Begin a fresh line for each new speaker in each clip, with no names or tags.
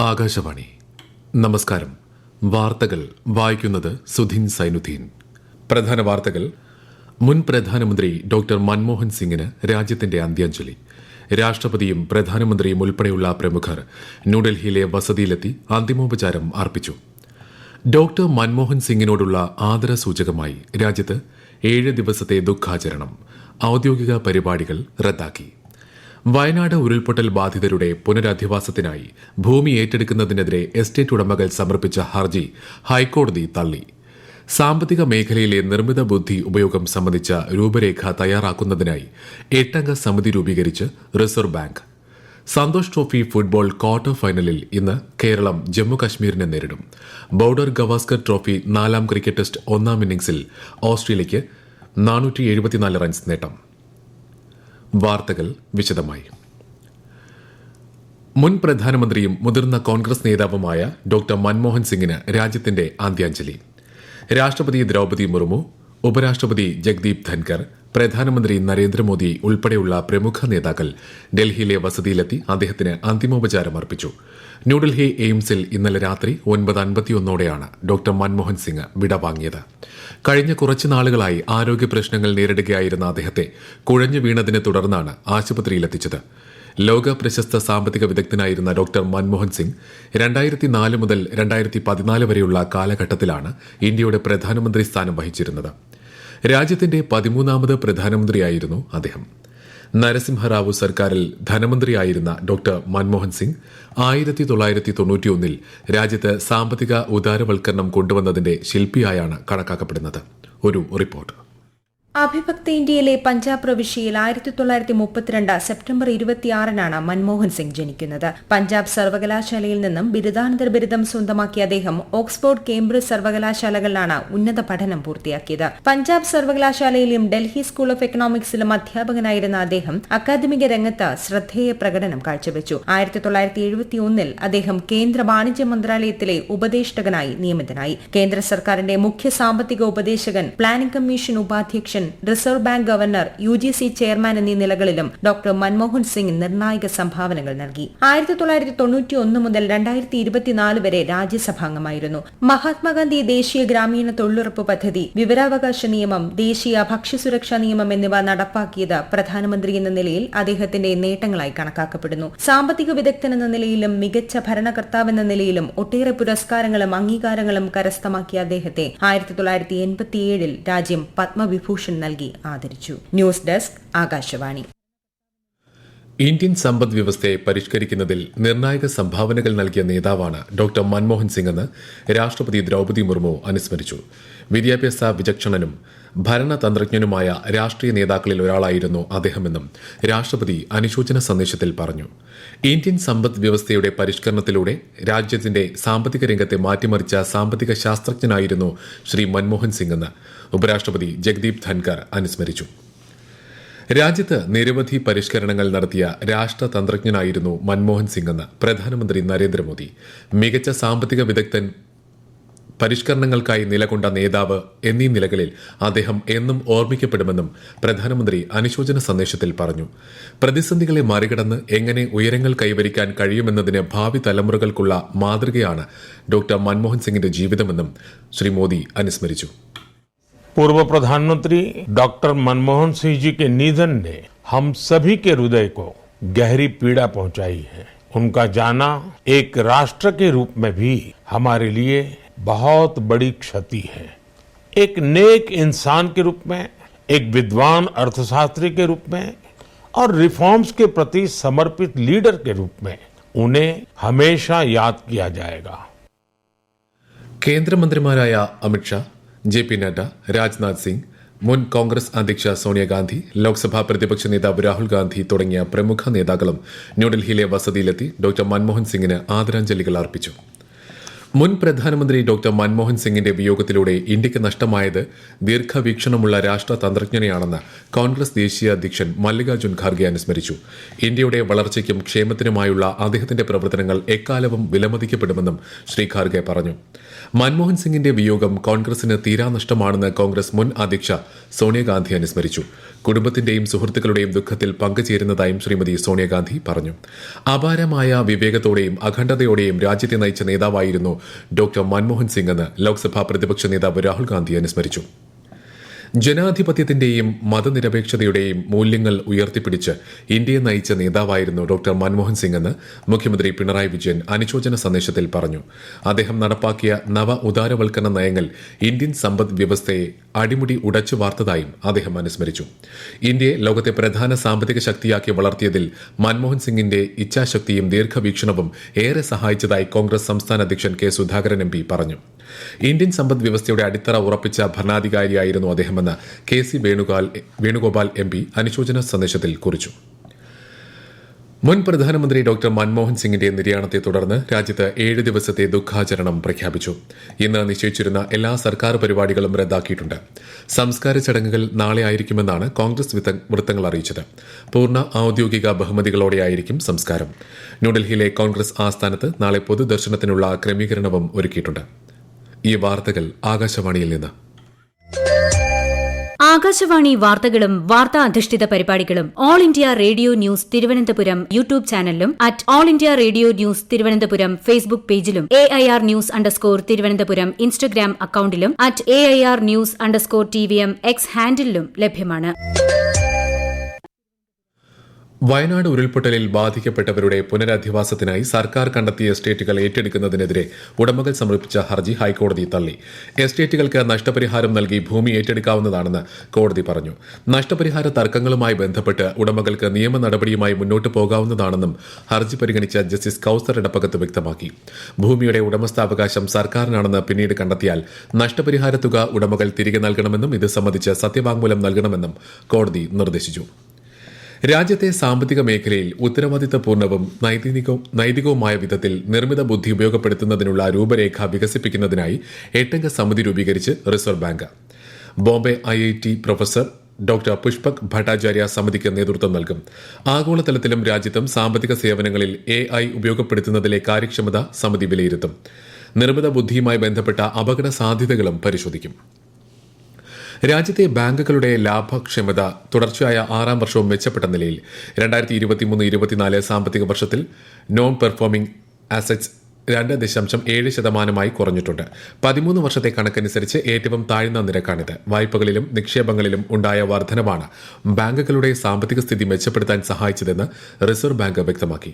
ആകാശവാണി. നമസ്കാരം. വാർത്തകൾ വായിക്കുന്നത് സുധിൻ സൈനുദ്ദീൻ. പ്രധാന വാർത്തകൾ. മുൻ പ്രധാനമന്ത്രി ഡോക്ടർ മൻമോഹൻ സിംഗിന് രാജ്യത്തിന്റെ അന്ത്യാഞ്ജലി. രാഷ്ട്രപതിയും പ്രധാനമന്ത്രിയും ഉൾപ്പെടെയുള്ള പ്രമുഖർ ന്യൂഡൽഹിയിലെ വസതിയിലെത്തി അന്തിമോപചാരം അർപ്പിച്ചു. ഡോക്ടർ മൻമോഹൻ സിംഗിനോടുള്ള ആദരസൂചകമായി രാജ്യത്ത് 7 ദിവസത്തെ ദുഃഖാചരണം. ഔദ്യോഗിക പരിപാടികൾ റദ്ദാക്കി. വയനാട് ഉരുൾപൊട്ടൽ ബാധിതരുടെ പുനരധിവാസത്തിനായി ഭൂമി ഏറ്റെടുക്കുന്നതിനെതിരെ എസ്റ്റേറ്റ് ഉടമകൾ സമർപ്പിച്ച ഹർജി ഹൈക്കോടതി തള്ളി. സാമ്പത്തിക മേഖലയിലെ നിർമ്മിത ബുദ്ധി ഉപയോഗം സംബന്ധിച്ച രൂപരേഖ തയ്യാറാക്കുന്നതിനായി 8-അംഗ സമിതി രൂപീകരിച്ച് reserve bank. Santosh trophy football quarter ഫൈനലിൽ ഇന്ന് കേരളം ജമ്മുകശ്മീരിനെ നേരിടും. ബോർഡർ ഗവാസ്കർ ട്രോഫി 4-ാം ക്രിക്കറ്റ് ടെസ്റ്റ് 1-ാം ഇന്നിംഗ്സിൽ ഓസ്ട്രേലിയയ്ക്ക് 474 റൺസ് നേട്ടം. വാർത്തകൾ വിശദമായി. മുൻ പ്രധാനമന്ത്രിയും മുതിർന്ന കോൺഗ്രസ് നേതാവുമായ ഡോക്ടർ മൻമോഹൻ സിംഗിന് രാജ്യത്തിന്റെ അന്ത്യാഞ്ജലി. രാഷ്ട്രപതി ദ്രൌപദി മുർമു, ഉപരാഷ്ട്രപതി ജഗ്ദീപ് ധൻകർ, പ്രധാനമന്ത്രി നരേന്ദ്രമോദി ഉൾപ്പെടെയുള്ള പ്രമുഖ നേതാക്കൾ ഡൽഹിയിലെ വസതിയിലെത്തി അദ്ദേഹത്തിന് അന്തിമോപചാരം അർപ്പിച്ചു. ന്യൂഡൽഹി എയിംസിൽ ഇന്നലെ രാത്രി 9:51 ഡോക്ടർ മൻമോഹൻ സിംഗ് വിടവാങ്ങിയത്. കഴിഞ്ഞ കുറച്ചു നാളുകളായി ആരോഗ്യ പ്രശ്നങ്ങൾ നേരിടുകയായിരുന്ന അദ്ദേഹത്തെ കുഴഞ്ഞു വീണതിനെ തുടർന്നാണ് ആശുപത്രിയിലെത്തിച്ചത്. ലോക പ്രശസ്ത സാമ്പത്തിക വിദഗ്ധനായിരുന്ന ഡോക്ടർ മൻമോഹൻ സിംഗ് 2004 മുതൽ 2014 വരെയുള്ള കാലഘട്ടത്തിലാണ് ഇന്ത്യയുടെ പ്രധാനമന്ത്രി സ്ഥാനം വഹിച്ചിരുന്നത്. രാജ്യത്തിന്റെ 13ാമത് പ്രധാനമന്ത്രിയായിരുന്നു അദ്ദേഹം. നരസിംഹറാവു സർക്കാരിൽ ധനമന്ത്രിയായിരുന്ന ഡോക്ടർ മൻമോഹൻ സിംഗ് 1991 രാജ്യത്ത് സാമ്പത്തിക ഉദാരവൽക്കരണം കൊണ്ടുവന്നതിന്റെ ശില്പിയായാണ് കണക്കാക്കപ്പെടുന്നത്. ഒരു റിപ്പോർട്ട്.
അവിഭക്ത ഇന്ത്യയിലെ പഞ്ചാബ് പ്രവിശ്യയിൽ 1932 സെപ്റ്റംബർ 26 മൻമോഹൻ സിംഗ് ജനിക്കുന്നത്. പഞ്ചാബ് സർവകലാശാലയിൽ നിന്നും ബിരുദാനന്തര ബിരുദം സ്വന്തമാക്കിയ അദ്ദേഹം ഓക്സ്ഫോർഡ്, കേംബ്രിഡ്ജ് സർവകലാശാലകളിലാണ് ഉന്നത പഠനം പൂർത്തിയാക്കിയത്. പഞ്ചാബ് സർവകലാശാലയിലും ഡൽഹി സ്കൂൾ ഓഫ് എക്കണോമിക്സിലും അധ്യാപകനായിരുന്ന അദ്ദേഹം അക്കാദമിക രംഗത്ത് ശ്രദ്ധേയ പ്രകടനം കാഴ്ചവെച്ചു. 1971 അദ്ദേഹം കേന്ദ്ര വാണിജ്യ മന്ത്രാലയത്തിലെ ഉപദേഷ്ടകനായി നിയമിതനായി. കേന്ദ്ര സർക്കാരിന്റെ മുഖ്യ സാമ്പത്തിക ഉപദേശകൻ, പ്ലാനിംഗ് കമ്മീഷൻ ഉപാധ്യക്ഷൻ, reserve bank governor, UGC chairman എന്നീ നിലകളിലും ഡോക്ടർ മൻമോഹൻ സിംഗ് നിർണായക സംഭാവനകൾ നൽകി. 1991 മുതൽ 2024 വരെ രാജ്യസഭാംഗമായിരുന്നു. മഹാത്മാഗാന്ധി ദേശീയ ഗ്രാമീണ തൊഴിലുറപ്പ് പദ്ധതി, വിവരാവകാശ നിയമം, ദേശീയ ഭക്ഷ്യസുരക്ഷാ നിയമം എന്നിവ നടപ്പാക്കിയത് പ്രധാനമന്ത്രി എന്ന നിലയിൽ അദ്ദേഹത്തിന്റെ നേട്ടങ്ങളായി കണക്കാക്കപ്പെടുന്നു. സാമ്പത്തിക വിദഗ്ധൻ എന്ന നിലയിലും മികച്ച ഭരണകർത്താവെന്ന നിലയിലും ഒട്ടേറെ പുരസ്കാരങ്ങളും അംഗീകാരങ്ങളും കരസ്ഥമാക്കിയ അദ്ദേഹത്തെ 1987 രാജ്യം പത്മവിഭൂഷൺ നൽകി ആദരിച്ചു. News desk, Akashvani.
ഇന്ത്യൻ സമ്പദ് വ്യവസ്ഥയെ പരിഷ്കരിക്കുന്നതിൽ നിർണായക സംഭാവനകൾ നൽകിയ നേതാവാണ് ഡോക്ടർ മൻമോഹൻ സിംഗ് എന്ന് രാഷ്ട്രപതി ദ്രൌപദി മുർമു അനുസ്മരിച്ചു. വിദ്യാഭ്യാസ വിചക്ഷണനും ഭരണതന്ത്രജ്ഞനുമായ രാഷ്ട്രീയ നേതാക്കളിൽ ഒരാളായിരുന്നു അദ്ദേഹമെന്നും രാഷ്ട്രപതി അനുശോചന സന്ദേശത്തിൽ പറഞ്ഞു. ഇന്ത്യൻ സമ്പദ് വ്യവസ്ഥയുടെ പരിഷ്കരണത്തിലൂടെ രാജ്യത്തിന്റെ സാമ്പത്തിക രംഗത്തെ മാറ്റിമറിച്ച സാമ്പത്തിക ശാസ്ത്രജ്ഞനായിരുന്നു ശ്രീ മൻമോഹൻ സിംഗ് എന്ന് ഉപരാഷ്ട്രപതി ജഗ്ദീപ് ധൻകർ അനുസ്മരിച്ചു. രാജ്യത്ത് നിരവധി പരിഷ്കരണങ്ങൾ നടത്തിയ രാഷ്ട്രതന്ത്രജ്ഞനായിരുന്നു മൻമോഹൻ സിംഗ് എന്ന് പ്രധാനമന്ത്രി നരേന്ദ്രമോദി. മികച്ച സാമ്പത്തിക വിദഗ്ധൻ, പരിഷ്കരണങ്ങൾക്കായി നിലകൊണ്ട നേതാവ് എന്നീ നിലകളിൽ അദ്ദേഹം എന്നും ഓർമ്മിക്കപ്പെടുമെന്നും പ്രധാനമന്ത്രി അനുശോചന സന്ദേശത്തിൽ പറഞ്ഞു. പ്രതിസന്ധികളെ മറികടന്ന് എങ്ങനെ ഉയരങ്ങൾ കൈവരിക്കാൻ കഴിയുമെന്നതിന് ഭാവി തലമുറകൾക്കുള്ള മാതൃകയാണ് ഡോക്ടർ മൻമോഹൻ സിംഗിന്റെ ജീവിതമെന്നും ശ്രീ മോദി അനുസ്മരിച്ചു.
पूर्व प्रधानमंत्री डॉक्टर मनमोहन सिंह जी के निधन ने हम सभी के हृदय को गहरी पीड़ा पहुंचाई है. उनका जाना एक राष्ट्र के रूप में भी हमारे लिए बहुत बड़ी क्षति है. एक नेक इंसान के रूप में, एक विद्वान अर्थशास्त्री के रूप में और रिफॉर्म्स के प्रति समर्पित लीडर के रूप में उन्हें हमेशा याद किया जाएगा.
കേന്ദ്രമന്ത്രിമാരായ അമിത്ഷാ, JP നഡ്ഡ, രാജ്നാഥ് സിംഗ്, മുൻ കോൺഗ്രസ് അധ്യക്ഷ സോണിയാഗാന്ധി, ലോക്സഭാ പ്രതിപക്ഷ നേതാവ് രാഹുൽ ഗാന്ധി തുടങ്ങിയ പ്രമുഖ നേതാക്കളും ന്യൂഡൽഹിയിലെ വസതിയിലെത്തി ഡോക്ടർ മൻമോഹൻ സിംഗിന് ആദരാഞ്ജലികൾ അർപ്പിച്ചു. മുൻ പ്രധാനമന്ത്രി ഡോക്ടർ മൻമോഹൻ സിംഗിന്റെ വിയോഗത്തിലൂടെ ഇന്ത്യക്ക് നഷ്ടമായത് ദീർഘവീക്ഷണമുള്ള രാഷ്ട്രതന്ത്രജ്ഞനെയാണെന്ന് കോൺഗ്രസ് ദേശീയ അധ്യക്ഷൻ മല്ലികാർജ്ജുൻ ഖാർഗെ അനുസ്മരിച്ചു. ഇന്ത്യയുടെ വളർച്ചയ്ക്കും ക്ഷേമത്തിനുമായുള്ള അദ്ദേഹത്തിന്റെ പ്രവർത്തനങ്ങൾ എക്കാലവും വിലമതിക്കപ്പെടുമെന്നും ശ്രീ ഖാർഗെ പറഞ്ഞു. മൻമോഹൻ സിംഗിന്റെ വിയോഗം കോൺഗ്രസിന് തീരാനഷ്ടമാണെന്ന് കോൺഗ്രസ് മുൻ അധ്യക്ഷ സോണിയാഗാന്ധി അനുസ്മരിച്ചു. കുടുംബത്തിന്റെയും സുഹൃത്തുക്കളുടെയും ദുഃഖത്തിൽ പങ്കുചേരുന്നതായും ശ്രീമതി സോണിയാഗാന്ധി പറഞ്ഞു. അപാരമായ വിവേകത്തോടെയും അഖണ്ഡതയോടെയും രാജ്യത്തെ നയിച്ച നേതാവായിരുന്നു ഡോക്ടർ മൻമോഹൻ സിംഗ് എന്ന് ലോക്സഭാ പ്രതിപക്ഷ നേതാവ് രാഹുൽ ഗാന്ധി അനുസ്മരിച്ചു. ജനാധിപത്യത്തിന്റെയും മതനിരപേക്ഷതയുടെയും മൂല്യങ്ങൾ ഉയർത്തിപ്പിടിച്ച് ഇന്ത്യയെ നയിച്ച നേതാവായിരുന്നു ഡോക്ടർ മൻമോഹൻ സിംഗ് എന്ന് മുഖ്യമന്ത്രി പിണറായി വിജയൻ അനുശോചന സന്ദേശത്തിൽ പറഞ്ഞു. അദ്ദേഹം നടപ്പാക്കിയ നവ ഉദാരവൽക്കരണ നയങ്ങൾ ഇന്ത്യൻ സമ്പദ് വ്യവസ്ഥയെ അടിമുടി ഉടച്ചു വാർത്തതായും അദ്ദേഹം അനുസ്മരിച്ചു. ഇന്ത്യയെ ലോകത്തെ പ്രധാന സാമ്പത്തിക ശക്തിയാക്കി വളർത്തിയതിൽ മൻമോഹൻ സിംഗിന്റെ ഇച്ഛാശക്തിയും ദീർഘവീക്ഷണവും ഏറെ സഹായിച്ചതായി കോൺഗ്രസ് സംസ്ഥാന അധ്യക്ഷൻ കെ സുധാകരൻ എം പി പറഞ്ഞു. ഇന്ത്യൻ സമ്പദ് വ്യവസ്ഥയുടെ അടിത്തറ ഉറപ്പിച്ച ഭരണാധികാരിയായിരുന്നു അദ്ദേഹമെന്ന് K C Venugopal M P അനുശോചന സന്ദേശത്തിൽ കുറിച്ചു. മുൻ പ്രധാനമന്ത്രി ഡോക്ടർ മൻമോഹൻ സിംഗിന്റെ നിര്യാണത്തെ തുടർന്ന് രാജ്യത്ത് 7 ദിവസത്തെ ദുഃഖാചരണം പ്രഖ്യാപിച്ചു. ഇന്ന് നിശ്ചയിച്ചിരുന്ന എല്ലാ സർക്കാർ പരിപാടികളും റദ്ദാക്കിയിട്ടുണ്ട്. സംസ്കാര ചടങ്ങുകൾ നാളെ ആയിരിക്കുമെന്നാണ് കോൺഗ്രസ് വൃത്തങ്ങൾ അറിയിച്ചത്. പൂർണ്ണ ഔദ്യോഗിക ബഹുമതികളോടെയായിരിക്കും സംസ്കാരം. ന്യൂഡൽഹിയിലെ കോൺഗ്രസ് ആസ്ഥാനത്ത് നാളെ പൊതുദർശനത്തിനുള്ള ക്രമീകരണവും ഒരുക്കിയിട്ടുണ്ട്. ഈ വാർത്തകൾ ആകാശവാണിയിൽ നിന്ന്.
ആകാശവാണി വാർത്തകളും വാർത്താ അധിഷ്ഠിത പരിപാടികളും All India Radio News Thiruvananthapuram YouTube ചാനലിലും at All India Radio News Thiruvananthapuram Facebook പേജിലും AIR ന്യൂസ് _ ഇൻസ്റ്റഗ്രാം അക്കൌണ്ടിലും at AIR news _ TVM X ഹാൻഡിലും ലഭ്യമാണ്.
വയനാട് ഉരുൾപൊട്ടലിൽ ബാധിക്കപ്പെട്ടവരുടെ പുനരധിവാസത്തിനായി സർക്കാർ കണ്ടെത്തിയ എസ്റ്റേറ്റുകൾ ഏറ്റെടുക്കുന്നതിനെതിരെ ഉടമകൾ സമർപ്പിച്ച ഹർജി ഹൈക്കോടതി തള്ളി. എസ്റ്റേറ്റുകൾക്ക് നഷ്ടപരിഹാരം നൽകി ഭൂമി ഏറ്റെടുക്കാവുന്നതാണെന്ന് കോടതി പറഞ്ഞു. നഷ്ടപരിഹാര തർക്കങ്ങളുമായി ബന്ധപ്പെട്ട് ഉടമകൾക്ക് നിയമ നടപടിയുമായി മുന്നോട്ട് പോകാവുന്നതാണെന്നും ഹർജി പരിഗണിച്ച ജസ്റ്റിസ് കൌസർ ഇടപ്പകത്ത് വ്യക്തമാക്കി. ഭൂമിയുടെ ഉടമസ്ഥാവകാശം സർക്കാരിനാണെന്ന് പിന്നീട് കണ്ടെത്തിയാൽ നഷ്ടപരിഹാര തുക ഉടമകൾ തിരികെ നൽകണമെന്നും ഇത് സംബന്ധിച്ച് സത്യവാങ്മൂലം നൽകണമെന്നും കോടതി നിർദ്ദേശിച്ചു. രാജ്യത്തെ സാമ്പത്തിക മേഖലയിൽ ഉത്തരവാദിത്തപൂർണവും നൈതികവുമായ വിധത്തിൽ നിർമ്മിത ബുദ്ധി ഉപയോഗപ്പെടുത്തുന്നതിനുള്ള രൂപരേഖ വികസിപ്പിക്കുന്നതിനായി 8-അംഗ സമിതി രൂപീകരിച്ച് reserve bank. Bombay IIT professor doctor Pushpak Bhattacharya സമിതിക്ക് നേതൃത്വം നൽകും. ആഗോളതലത്തിലും രാജ്യത്തും സാമ്പത്തിക സേവനങ്ങളിൽ AI ഉപയോഗപ്പെടുത്തുന്നതിലെ കാര്യക്ഷമത സമിതി വിലയിരുത്തും. നിർമ്മിത ബുദ്ധിയുമായി ബന്ധപ്പെട്ട അപകട സാധ്യതകളും പരിശോധിക്കും. രാജ്യത്തെ ബാങ്കുകളുടെ ലാഭക്ഷമത തുടർച്ചയായ 6ാം വർഷവും മെച്ചപ്പെട്ട നിലയിൽ. 2023-24 സാമ്പത്തിക വർഷത്തിൽ നോൺ പെർഫോമിംഗ് അസറ്റ്സ് 2.7% കുറഞ്ഞിട്ടുണ്ട്. 13 വർഷത്തെ കണക്കനുസരിച്ച് ഏറ്റവും താഴ്ന്ന നിരക്കാണിത്. വായ്പകളിലും നിക്ഷേപങ്ങളിലും ഉണ്ടായ വർധനവാണ് ബാങ്കുകളുടെ സാമ്പത്തിക സ്ഥിതി മെച്ചപ്പെടുത്താൻ സഹായിച്ചതെന്ന് റിസർവ് ബാങ്ക് വ്യക്തമാക്കി.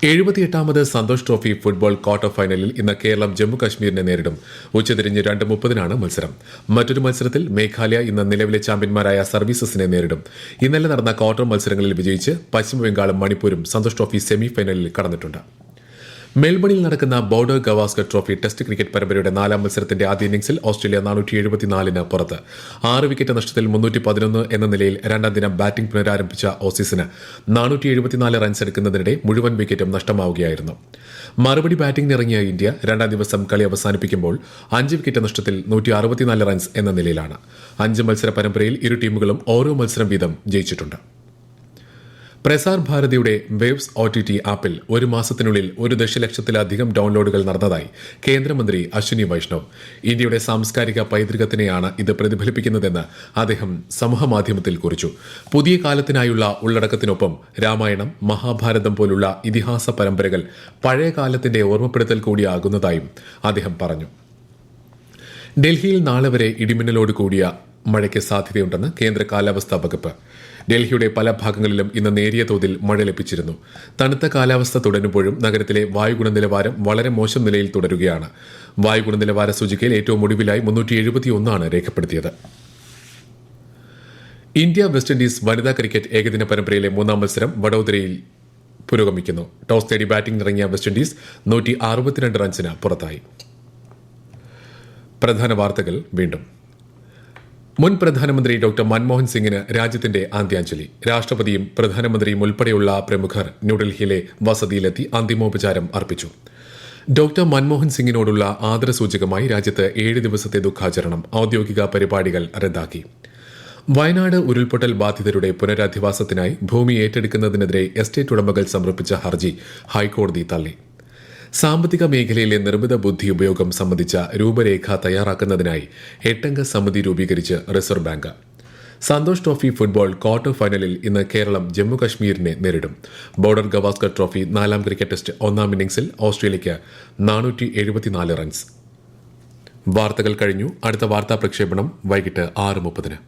78ാമത് സന്തോഷ് ട്രോഫി ഫുട്ബോൾ ക്വാർട്ടർ ഫൈനലിൽ ഇന്ന് കേരളം ജമ്മു കശ്മീരിനെ നേരിടും. ഉച്ചതിരിഞ്ഞ് 2:30-നാണ് മത്സരം. മറ്റൊരു മത്സരത്തിൽ മേഘാലയ ഇന്ന് നിലവിലെ ചാമ്പ്യന്മാരായ സർവീസസിനെ നേരിടും. ഇന്നലെ നടന്ന ക്വാർട്ടർ മത്സരങ്ങളിൽ വിജയിച്ച് പശ്ചിമബംഗാളും മണിപ്പൂരും സന്തോഷ് ട്രോഫി സെമി ഫൈനലിൽ കടന്നിട്ടുണ്ട്. മെൽബണിൽ നടക്കുന്ന border Gavaskar trophy test cricket പരമ്പരയുടെ 4ാം മത്സരത്തിന്റെ ആദ്യ ഇന്നിംഗ്സിൽ ഓസ്ട്രേലിയ 474-ന് പുറത്ത്. 6 വിക്കറ്റ് നഷ്ടത്തിൽ 311 എന്ന നിലയിൽ 2ാം ദിനം ബാറ്റിംഗ് പുനരാരംഭിച്ച ഓസീസിന് 474 റൺസ് എടുക്കുന്നതിനിടെ മുഴുവൻ വിക്കറ്റും നഷ്ടമാവുകയായിരുന്നു. മറുപടി ബാറ്റിംഗിനിറങ്ങിയ ഇന്ത്യ 2ാം ദിവസം കളി അവസാനിപ്പിക്കുമ്പോൾ 5 വിക്കറ്റ് നഷ്ടത്തിൽ 164 റൺസ് എന്ന നിലയിലാണ്. 5 മത്സര പരമ്പരയിൽ ഇരു ടീമുകളും ഓരോ മത്സരം വീതം ജയിച്ചിട്ടുണ്ട്. പ്രസാർ ഭാരതിയുടെ വേവ്സ് OTT ആപ്പിൽ 1 മാസത്തിനുള്ളിൽ 1 ദശലക്ഷത്തിലധികം ഡൌൺലോഡുകൾ നടന്നതായി കേന്ദ്രമന്ത്രി അശ്വിനി വൈഷ്ണവ്. ഇന്ത്യയുടെ സാംസ്കാരിക പൈതൃകത്തിനെയാണ് ഇത് പ്രതിഫലിപ്പിക്കുന്നതെന്ന് അദ്ദേഹം സമൂഹമാധ്യമത്തിൽ കുറിച്ചു. പുതിയ കാലത്തിനായുള്ള ഉള്ളടക്കത്തിനൊപ്പം രാമായണം, മഹാഭാരതം പോലുള്ള ഇതിഹാസ പരമ്പരകൾ പഴയ കാലത്തിന്റെ ഓർമ്മപ്പെടുത്തൽ കൂടിയാകുന്നതായും അദ്ദേഹം പറഞ്ഞു. ഡൽഹിയിൽ നാളെ വരെ ഇടിമിന്നലോട് കൂടിയ മഴയ്ക്ക് സാധ്യതയുണ്ടെന്ന് കേന്ദ്ര കാലാവസ്ഥാ വകുപ്പ്. ഡൽഹിയുടെ പല ഭാഗങ്ങളിലും ഇന്ന് നേരിയ തോതിൽ മഴ ലഭിച്ചിരുന്നു. തണുത്ത കാലാവസ്ഥ തുടരുമ്പോഴും നഗരത്തിലെ വായു ഗുണനിലവാരം വളരെ മോശം നിലയിൽ തുടരുകയാണ്. വായു ഗുണനിലവാര സൂചികയിൽ ഏറ്റവും ഒടുവിലായി 371 രേഖപ്പെടുത്തിയത്. ഇന്ത്യ വെസ്റ്റ് ഇൻഡീസ് വനിതാ ക്രിക്കറ്റ് ഏകദിന പരമ്പരയിലെ 3ാം മത്സരം വഡോദരയിൽ പുരോഗമിക്കുന്നു. ടോസ് തേടി ബാറ്റിംഗിനിറങ്ങിയ വെസ്റ്റ് ഇൻഡീസ് 162 റൺസിന് പുറത്തായി. പ്രധാന വാർത്തകൾ വീണ്ടും. മുൻ പ്രധാനമന്ത്രി ഡോക്ടർ മൻമോഹൻ സിംഗിന് രാജ്യത്തിന്റെ അന്ത്യാഞ്ജലി. രാഷ്ട്രപതിയും പ്രധാനമന്ത്രിയും ഉൾപ്പെടെയുള്ള പ്രമുഖർ ന്യൂഡൽഹിയിലെ വസതിയിലെത്തി അന്തിമോപചാരം അർപ്പിച്ചു. ഡോക്ടർ മൻമോഹൻ സിംഗിനോടുള്ള ആദരസൂചകമായി രാജ്യത്ത് 7 ദിവസത്തെ ദുഃഖാചരണം ഔദ്യോഗിക പരിപാടികൾ റദ്ദാക്കി. വയനാട് ഉരുൾപൊട്ടൽ ബാധിതരുടെ പുനരധിവാസത്തിനായി ഭൂമി ഏറ്റെടുക്കുന്നതിനെതിരെ എസ്റ്റേറ്റ് ഉടമകൾ സമർപ്പിച്ച ഹർജി ഹൈക്കോടതി തള്ളി. സാമ്പത്തിക മേഖലയിലെ നിർമ്മിത ബുദ്ധി ഉപയോഗം സംബന്ധിച്ച രൂപരേഖ തയ്യാറാക്കുന്നതിനായി 8-അംഗ സമിതി രൂപീകരിച്ച് reserve bank. Santosh trophy football quarter ഫൈനലിൽ ഇന്ന് കേരളം ജമ്മുകശ്മീരിനെ നേരിടും. ബോർഡർ ഗവാസ്കർ ട്രോഫി 4-ാം ക്രിക്കറ്റ് ടെസ്റ്റ് 1-ാം ഇന്നിംഗ്സിൽ ഓസ്ട്രേലിയയ്ക്ക് 474 റൺസ്. വാർത്തകൾ കഴിഞ്ഞു. അടുത്ത വാർത്താ പ്രക്ഷേപണം വൈകിട്ട് 6:30.